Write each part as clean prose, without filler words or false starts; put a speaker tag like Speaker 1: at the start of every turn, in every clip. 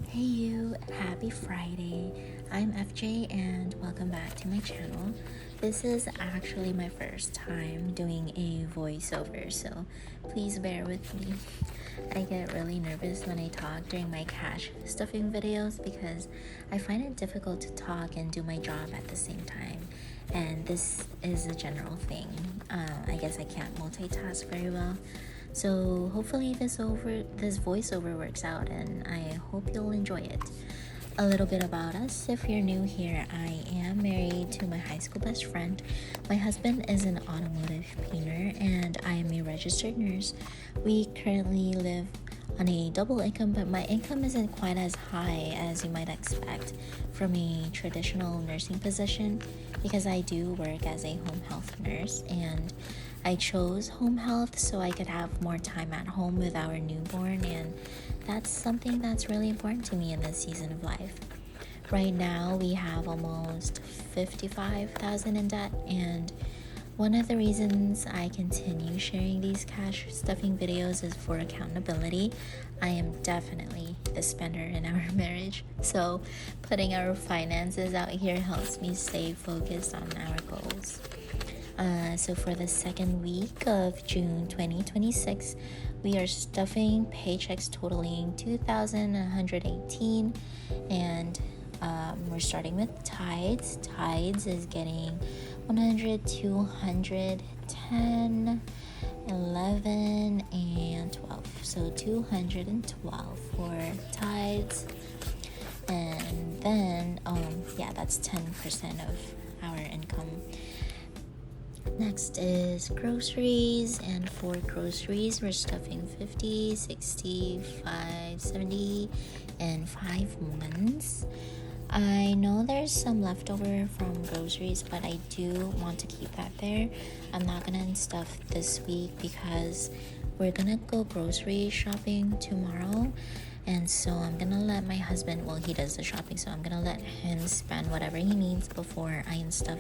Speaker 1: Hey you, happy Friday. I'm FJ and welcome back to my channel. This is actually my first time doing a voiceover, so please bear with me. I get really nervous when I talk during my cash stuffing videos because I find it difficult to talk and do my job at the same time. And this is a general thing. I guess I can't multitask very well. So hopefully this voiceover works out, and I hope you'll enjoy it. A little bit about us. If you're new here, I am married to my high school best friend. My husband is an automotive painter, and I am a registered nurse. We currently live on a double income, but my income isn't quite as high as you might expect from a traditional nursing position because I do work as a home health nurse, and I chose home health so I could have more time at home with our newborn, and that's something that's really important to me in this season of life. Right now, we have almost $55,000 in debt, and one of the reasons I continue sharing these cash stuffing videos is for accountability. I am definitely the spender in our marriage, so putting our finances out here helps me stay focused on our goals. So for the second week of June 2026, we are stuffing paychecks totaling $2,118, and we're starting with Tides. Tides is getting 100, 200, 10, 11, and 12. So 212 for Tides. And then, that's 10% of our income. Next is groceries, and for groceries we're stuffing 50, 65, 70, and 5 ones. I know there's some leftover from groceries, but I do want to keep that there. I'm not gonna stuff this week because we're gonna go grocery shopping tomorrow, and so I'm gonna let my husband, he does the shopping, so I'm gonna let him spend whatever he needs before I stuff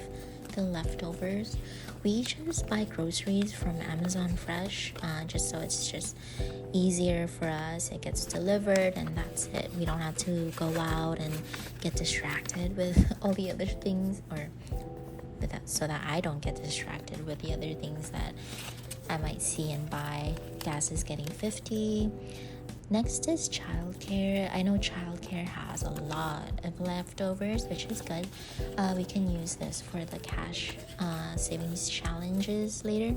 Speaker 1: the leftovers. We just buy groceries from Amazon Fresh, just so it's just easier for us. It gets delivered and that's it. We don't have to go out and get distracted with all the other things, or with that, so that I don't get distracted with the other things that I might see and buy. Gas is getting 50. Next is childcare. I know childcare has a lot of leftovers, which is good. We can use this for the cash savings challenges later.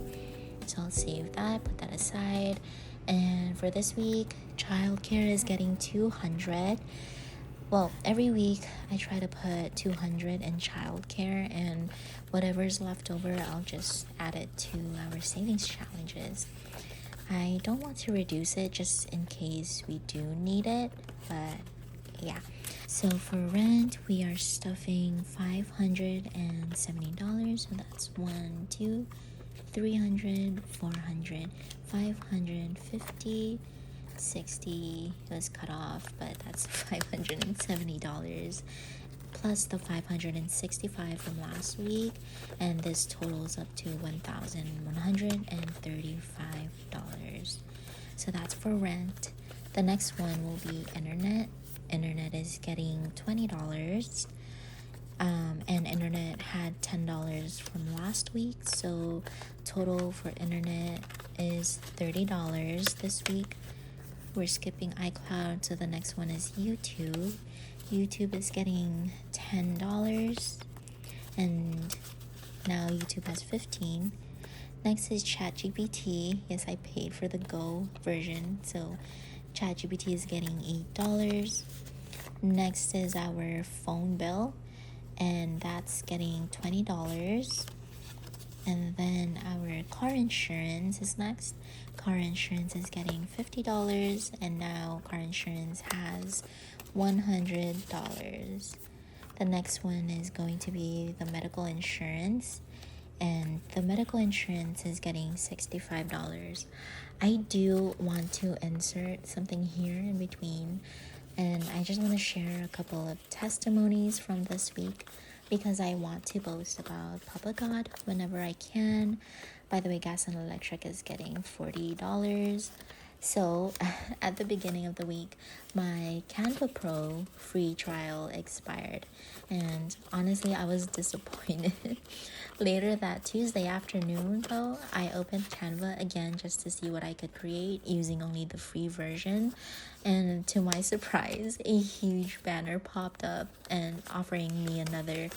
Speaker 1: So I'll save that, put that aside. And for this week, childcare is getting 200. Well, every week I try to put 200 in childcare, and whatever's left over, I'll just add it to our savings challenges. I don't want to reduce it just in case we do need it, but yeah. So for rent, we are stuffing $570. So that's 1, 2, 300, 400, 550, 60 was cut off, but that's $570 plus the $565 from last week, and this totals up to $1,135. So that's for rent. The next one will be internet. Internet is getting $20, and internet had $10 from last week, so total for internet is $30 this week. We're skipping iCloud, so the next one is YouTube. YouTube is getting $10, and now YouTube has 15. Next is ChatGPT. Yes, I paid for the Go version, so ChatGPT is getting $8. Next is our phone bill, and that's getting $20. And then our car insurance is next. Car insurance is getting $50, and now car insurance has $100. The next one is going to be the medical insurance, and the medical insurance is getting $65. I do want to insert something here in between, and I just want to share a couple of testimonies from this week because I want to boast about Papa God whenever I can. By the way, gas and electric is getting $40. So, at the beginning of the week, my Canva Pro free trial expired, and honestly, I was disappointed. Later that Tuesday afternoon, though, I opened Canva again just to see what I could create using only the free version, and to my surprise, a huge banner popped up and offering me another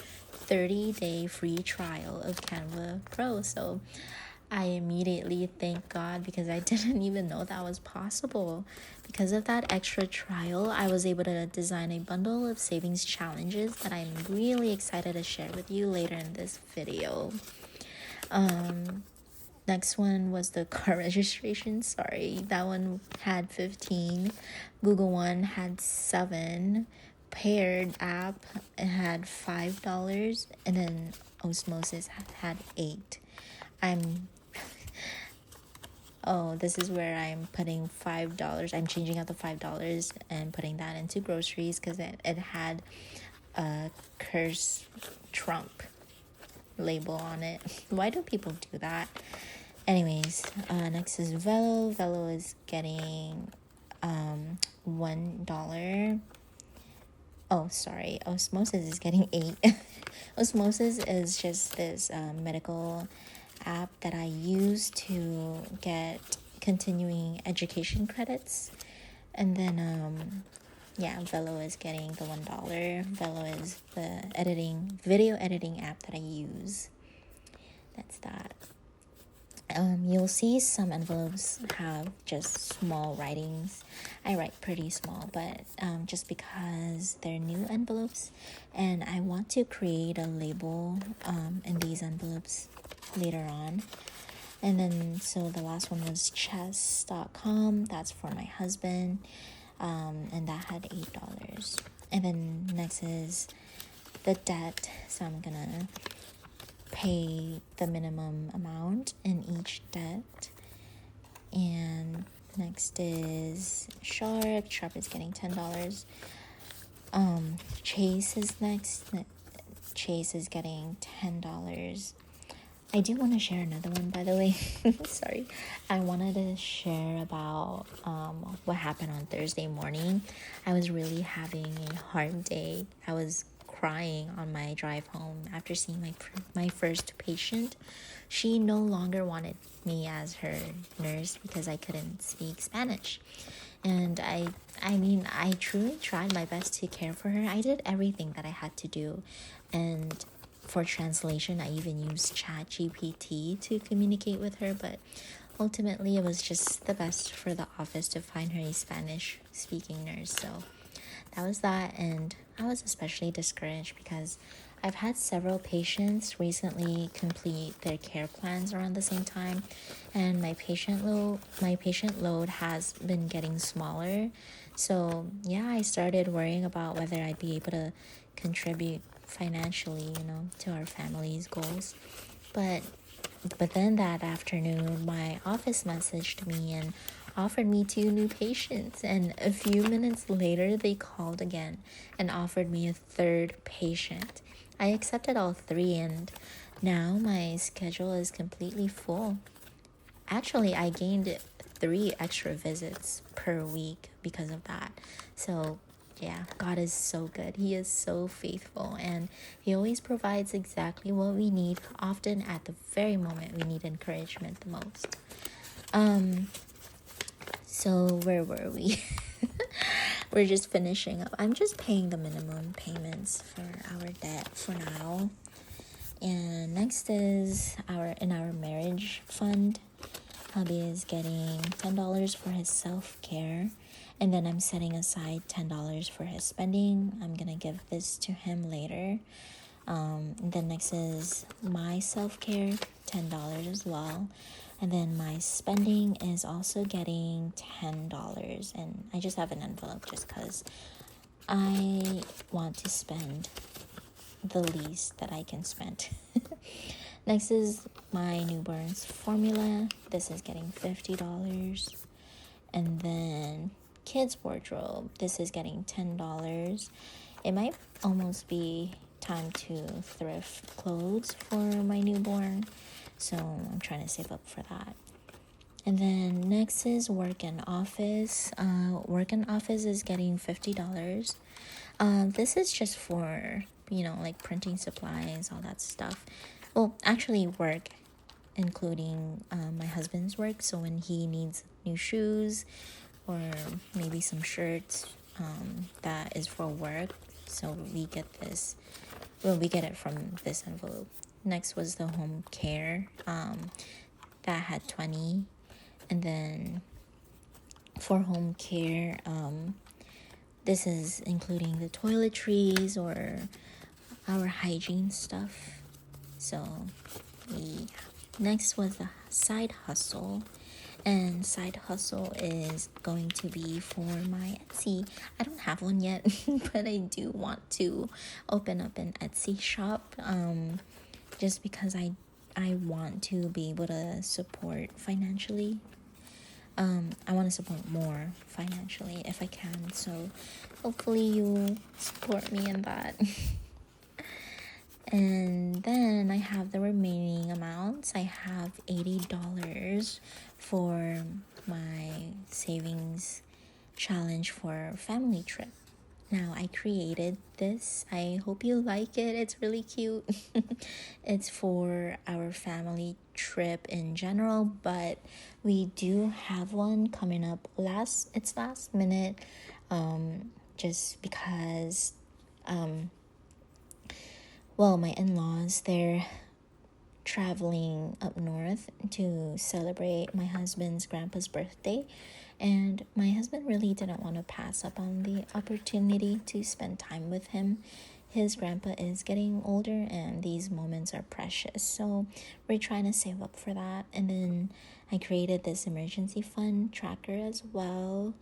Speaker 1: 30-day free trial of Canva Pro. So I immediately thank God because I didn't even know that was possible. Because of that extra trial, I was able to design a bundle of savings challenges that I'm really excited to share with you later in this video. Next one was the car registration. Sorry, that one had 15. Google One had 7. Paired app had $5, and then Osmosis had 8. I'm Oh, this is where I'm putting $5. I'm changing out the $5 and putting that into groceries because it had a curse Trump label on it. Why do people do that? Anyways, next is Velo. Velo is getting $1. Oh, sorry. Osmosis is getting 8. Osmosis is just this medical app that I use to get continuing education credits. And then Velo is getting the $1. Velo is the video editing app that I use. That's that. You'll see some envelopes have just small writings. I write pretty small, but just because they're new envelopes, and I want to create a label in these envelopes later on. And then, so the last one was chess.com. That's for my husband, and that had $8. And then next is the debt. So I'm gonna pay the minimum amount in each debt. And next is Sharp. Sharp is getting $10. Chase is next. Chase is getting $10. I do want to share another one, by the way. Sorry. I wanted to share about what happened on Thursday morning. I was really having a hard day. I was crying on my drive home after seeing my first patient. She no longer wanted me as her nurse because I couldn't speak Spanish. And I truly tried my best to care for her. I did everything that I had to do. And for translation, I even used ChatGPT to communicate with her, but ultimately it was just the best for the office to find her a Spanish-speaking nurse. So that was that, and I was especially discouraged because I've had several patients recently complete their care plans around the same time, and my patient load has been getting smaller. So yeah, I started worrying about whether I'd be able to contribute financially, to our family's goals. But then that afternoon, my office messaged me and offered me 2 new patients, and a few minutes later they called again and offered me a 3rd patient. I accepted all 3, and now my schedule is completely full. Actually, I gained 3 extra visits per week because of that. So yeah, God is so good. He is so faithful, and He always provides exactly what we need, often at the very moment we need encouragement the most. So where were we? We're just finishing up. I'm just paying the minimum payments for our debt for now. And next is in our marriage fund. Hubby is getting $10 for his self-care. And then I'm setting aside $10 for his spending. I'm going to give this to him later. Then next is my self-care, $10 as well. And then my spending is also getting $10. And I just have an envelope just because I want to spend the least that I can spend. Next is my newborn's formula. This is getting $50. And then kids wardrobe. This is getting $10. It might almost be time to thrift clothes for my newborn, so I'm trying to save up for that. And then next is work and office. Work and office is getting $50. This is just for, like printing supplies, all that stuff. Well, actually work, including my husband's work. So when he needs new shoes or maybe some shirts, that is for work. So we get this, we get it from this envelope. Next was the home care, that had 20. And then for home care, this is including the toiletries or our hygiene stuff. So yeah. Next was the side hustle. And side hustle is going to be for my Etsy. I don't have one yet, but I do want to open up an Etsy shop, just because I want to be able to support financially. I want to support more financially if I can. So hopefully you support me in that. And then I have the remaining amounts. I have $80 for my savings challenge for family trip. Now I created this. I hope you like it. It's really cute. It's for our family trip in general, but we do have one coming up it's last minute, just because my in-laws, they're traveling up north to celebrate my husband's grandpa's birthday, and my husband really didn't want to pass up on the opportunity to spend time with him. His grandpa is getting older and these moments are precious, so we're trying to save up for that. And then I created this emergency fund tracker as well.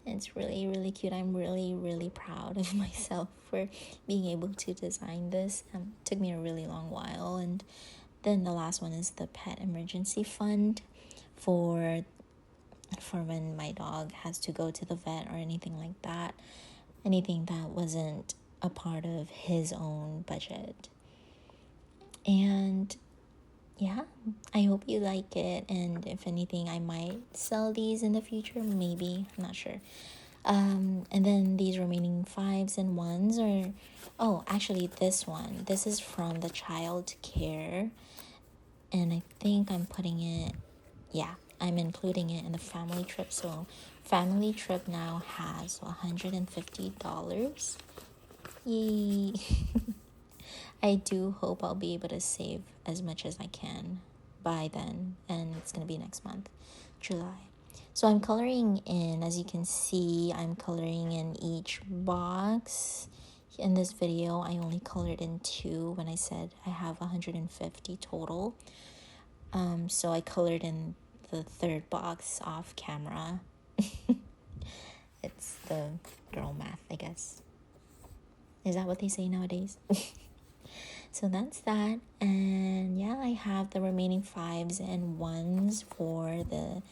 Speaker 1: It's really, really cute. I'm really, really proud of myself for being able to design this. It took me a really long while. And then the last one is the pet emergency fund for when my dog has to go to the vet or anything like that. Anything that wasn't a part of his own budget. And yeah, I hope you like it. And if anything, I might sell these in the future. Maybe, I'm not sure. And then these remaining 5s and 1s are, actually this is from the child care. And I think I'm including it in the family trip. So family trip now has $150. Yay. I do hope I'll be able to save as much as I can by then, and it's going to be next month, July. So I'm coloring in, as you can see, I'm coloring in each box. In this video, I only colored in 2 when I said I have 150 total. So I colored in the 3rd box off camera. It's the girl math, I guess. Is that what they say nowadays? So that's that. And yeah, I have the remaining 5s and 1s for the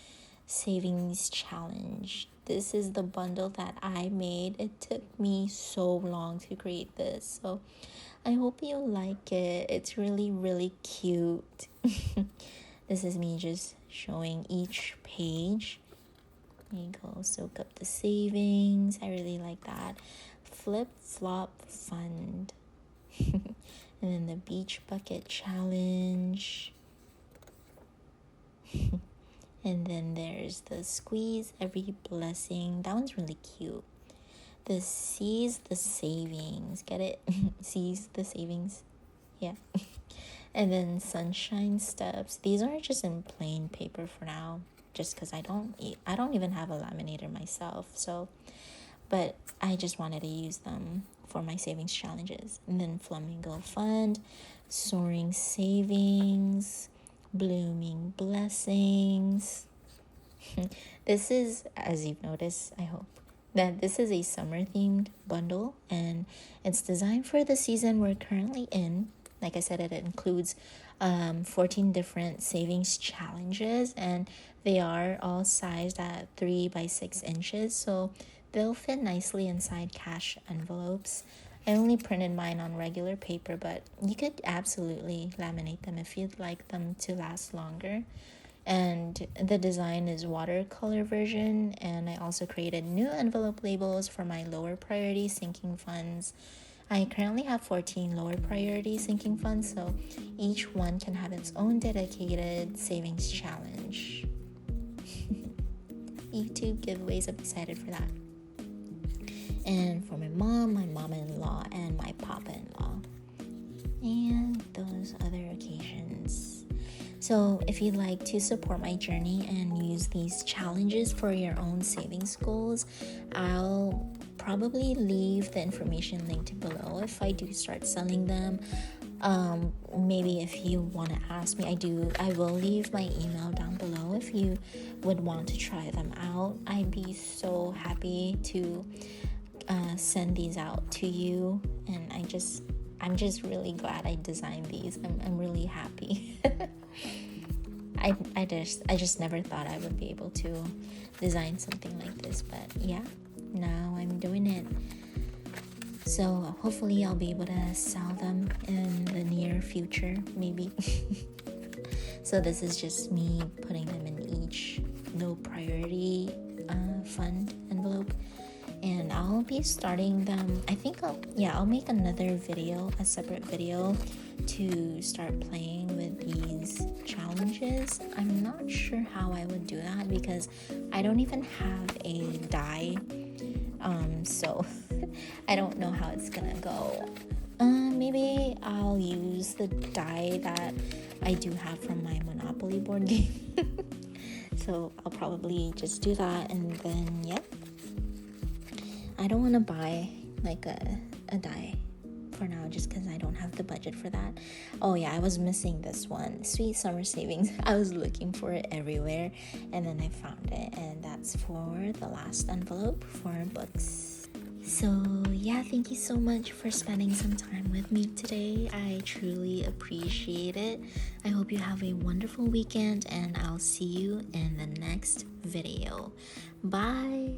Speaker 1: savings challenge. This is the bundle that I made. It took me so long to create this, so I hope you like it. It's really, really cute. This is me just showing each page. There you go. Soak up the savings. I really like that. Flip flop fund. And then the beach bucket challenge. And then there's the squeeze every blessing. That one's really cute. The seize the savings. Get it? Seize the savings. Yeah. And then sunshine steps. These are just in plain paper for now, just because I don't even have a laminator myself. So, but I just wanted to use them for my savings challenges. And then flamingo fund, soaring savings, blooming blessings. This is, as you've noticed, I hope, that this is a summer themed bundle, and it's designed for the season we're currently in. Like I said, it includes 14 different savings challenges, and they are all sized at 3 by 6 inches, so they'll fit nicely inside cash envelopes. I only printed mine on regular paper, but you could absolutely laminate them if you'd like them to last longer. and the design is watercolor version. And I also created new envelope labels for my lower priority sinking funds. I currently have 14 lower priority sinking funds, so each one can have its own dedicated savings challenge. YouTube giveaways, I'm excited for that. And for my mom-in-law, and my papa-in-law, and those other occasions. So if you'd like to support my journey and use these challenges for your own savings goals, I'll probably leave the information linked below if I do start selling them. Maybe if you want to ask me, I will leave my email down below if you would want to try them out. I'd be so happy to send these out to you, and I'm just really glad I designed these. I'm really happy. I just never thought I would be able to design something like this, but yeah, now I'm doing it. So hopefully I'll be able to sell them in the near future, maybe. So this is just me putting them in each low priority fund envelope, and I'll be starting them. I think I'll make another video, a separate video, to start playing with these challenges. I'm not sure how I would do that because I don't even have a die, so I don't know how it's gonna go. Maybe I'll use the die that I do have from my Monopoly board game. So I'll probably just do that, and then I don't want to buy like a die for now, just because I don't have the budget for that. Oh yeah, I was missing this one, Sweet Summer Savings. I was looking for it everywhere, and then I found it, and that's for the last envelope for books. So yeah, thank you so much for spending some time with me today. I truly appreciate it. I hope you have a wonderful weekend, and I'll see you in the next video. Bye.